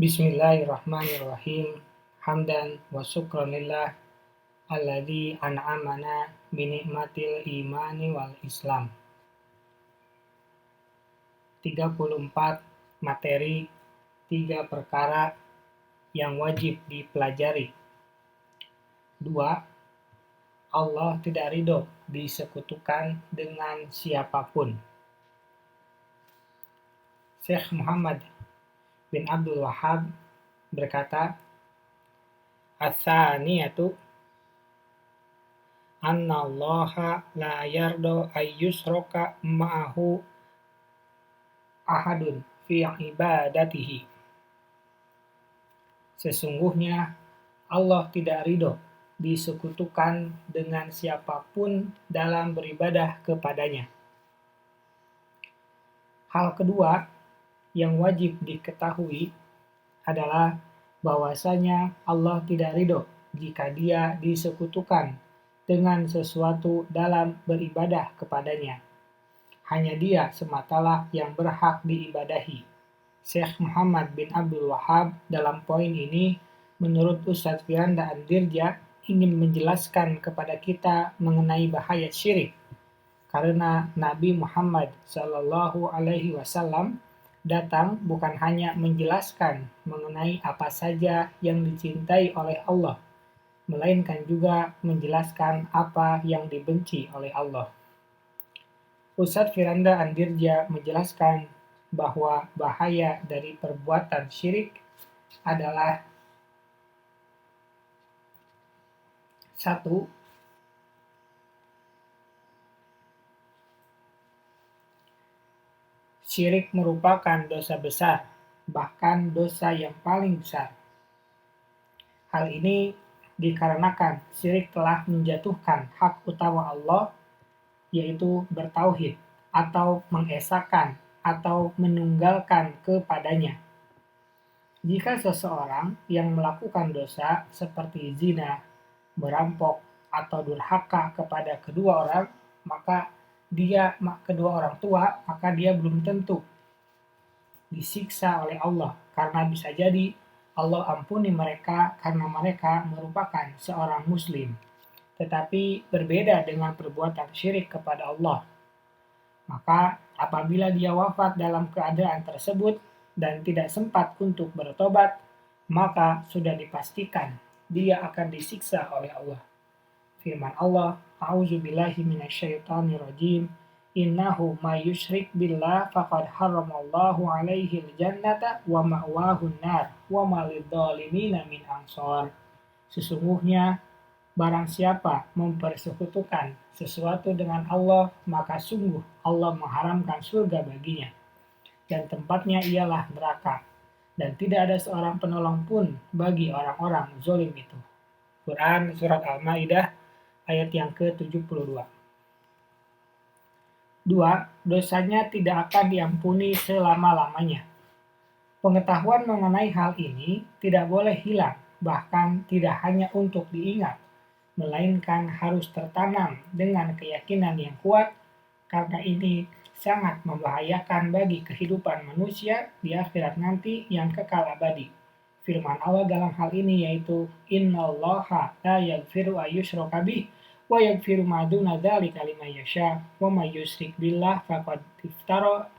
Bismillahirrahmanirrahim. Hamdan wa syukranillah alladzi an'amana bi ni'matil imani wal Islam. 34 materi 3 perkara yang wajib dipelajari. 2. Allah tidak ridho disekutukan dengan siapapun. Syekh Muhammad bin Abdul Wahhab berkata, "Ats-tsaniyatu anna Allaha la yardo ayyushraka ma'ahu ahadun fi ibadatihi." Sesungguhnya Allah tidak ridho disekutukan dengan siapapun dalam beribadah kepadanya. Hal kedua yang wajib diketahui adalah bahwasanya Allah tidak ridho jika Dia disekutukan dengan sesuatu dalam beribadah kepadanya. Hanya Dia sematalah yang berhak diibadahi. Syekh Muhammad bin Abdul Wahhab dalam poin ini menurut Ustadz Firanda Andirja ingin menjelaskan kepada kita mengenai bahaya syirik. Karena Nabi Muhammad SAW datang bukan hanya menjelaskan mengenai apa saja yang dicintai oleh Allah, melainkan juga menjelaskan apa yang dibenci oleh Allah. Ustadz Firanda Andirja menjelaskan bahwa bahaya dari perbuatan syirik adalah 1. Syirik merupakan dosa besar, bahkan dosa yang paling besar. Hal ini dikarenakan syirik telah menjatuhkan hak utama Allah, yaitu bertauhid atau mengesahkan atau menunggalkan kepadanya. Jika seseorang yang melakukan dosa seperti zina, merampok, atau durhaka kepada kedua orang tua, maka dia belum tentu disiksa oleh Allah, karena bisa jadi Allah ampuni mereka karena mereka merupakan seorang muslim. Tetapi berbeda dengan perbuatan syirik kepada Allah. Maka apabila dia wafat dalam keadaan tersebut dan tidak sempat untuk bertobat, maka sudah dipastikan dia akan disiksa oleh Allah. Firman Allah, "A'udzubillahi minasyaitonirrajim. Innahu may yusyrik billah faqad harramallahu 'alaihil jannata wa ma'wahun nar wa ma lidzalimina min ansar." Sesungguhnya barang siapa mempersekutukan sesuatu dengan Allah, maka sungguh Allah mengharamkan surga baginya, dan tempatnya ialah neraka, dan tidak ada seorang penolong pun bagi orang-orang zalim itu. Quran Surat Al-Ma'idah ayat yang ke-72. 2. Dosanya tidak akan diampuni selama-lamanya. Pengetahuan mengenai hal ini tidak boleh hilang, bahkan tidak hanya untuk diingat, melainkan harus tertanam dengan keyakinan yang kuat, karena ini sangat membahayakan bagi kehidupan manusia di akhirat nanti yang kekal abadi. Firman Allah dalam hal ini yaitu, "Innallaha la yaghfiru ayyushraka bih wa yaghfiru ma duna dzalika liman yasha wa may yusyrik billah faqad iftara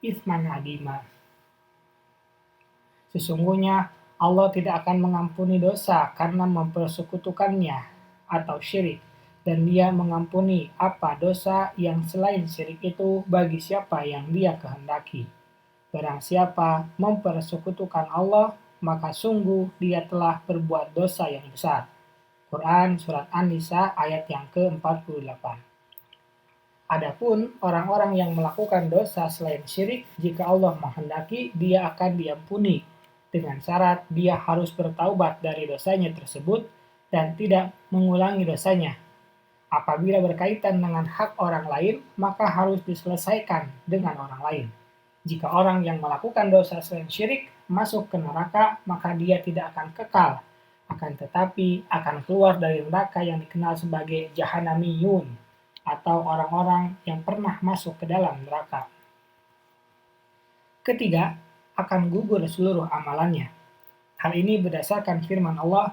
itsman 'azima." Sesungguhnya Allah tidak akan mengampuni dosa karena mempersekutukannya atau syirik, dan Dia mengampuni apa dosa yang selain syirik itu bagi siapa yang Dia kehendaki. Barang siapa mempersekutukan Allah, maka sungguh dia telah berbuat dosa yang besar. Quran Surat An-Nisa ayat yang ke-48. Adapun orang-orang yang melakukan dosa selain syirik, jika Allah menghendaki, dia akan diampuni dengan syarat dia harus bertaubat dari dosanya tersebut dan tidak mengulangi dosanya. Apabila berkaitan dengan hak orang lain, maka harus diselesaikan dengan orang lain. Jika orang yang melakukan dosa selain syirik masuk ke neraka, maka dia tidak akan kekal, akan tetapi akan keluar dari neraka yang dikenal sebagai Jahannamiyun, atau orang-orang yang pernah masuk ke dalam neraka. Ketiga, akan gugur seluruh amalannya. Hal ini berdasarkan firman Allah,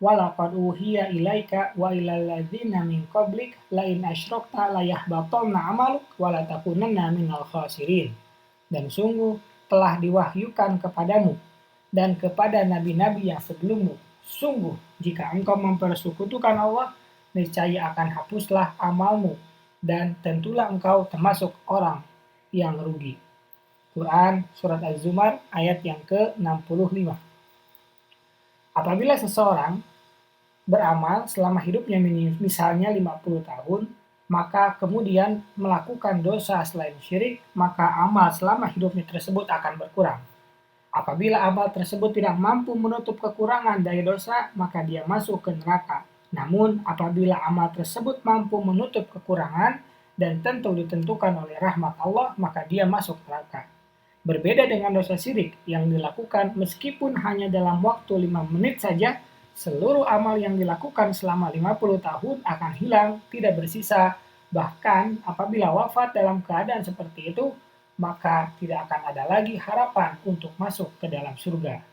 "Walaqad uhiya ilaika wa ilal ladzina min qablik la in asyrakta la yahbatanna 'amaluk wa la takunanna minal khasirin." Dan sungguh telah diwahyukan kepadamu dan kepada nabi-nabi yang sebelummu, sungguh jika engkau mempersekutukan Allah, niscaya akan hapuslah amalmu dan tentulah engkau termasuk orang yang rugi. Quran Surat Az-Zumar ayat yang ke-65. Apabila seseorang beramal selama hidupnya misalnya 50 tahun, maka kemudian melakukan dosa selain syirik, maka amal selama hidupnya tersebut akan berkurang. Apabila amal tersebut tidak mampu menutup kekurangan dari dosa, maka dia masuk ke neraka. Namun, apabila amal tersebut mampu menutup kekurangan dan tentu ditentukan oleh rahmat Allah, maka dia masuk neraka. Berbeda dengan dosa syirik yang dilakukan meskipun hanya dalam waktu 5 menit saja, seluruh amal yang dilakukan selama 50 tahun akan hilang, tidak bersisa. Bahkan apabila wafat dalam keadaan seperti itu, maka tidak akan ada lagi harapan untuk masuk ke dalam surga.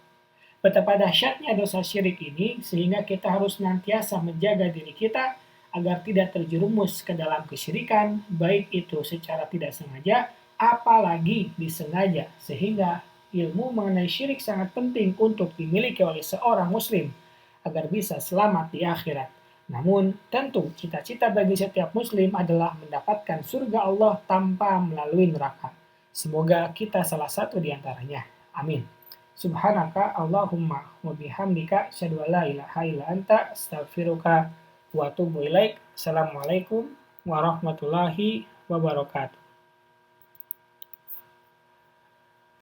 Betapa dahsyatnya dosa syirik ini, sehingga kita harus senantiasa menjaga diri kita agar tidak terjerumus ke dalam kesyirikan, baik itu secara tidak sengaja apalagi disengaja, sehingga ilmu mengenai syirik sangat penting untuk dimiliki oleh seorang muslim agar bisa selamat di akhirat. Namun, tentu cita-cita bagi setiap muslim adalah mendapatkan surga Allah tanpa melalui neraka. Semoga kita salah satu di antaranya. Amin. Subhanaka Allahumma wa bihamdika asyhadu an la ilaha illa anta astaghfiruka wa atubu ilaik. Assalamualaikum warahmatullahi wabarakatuh.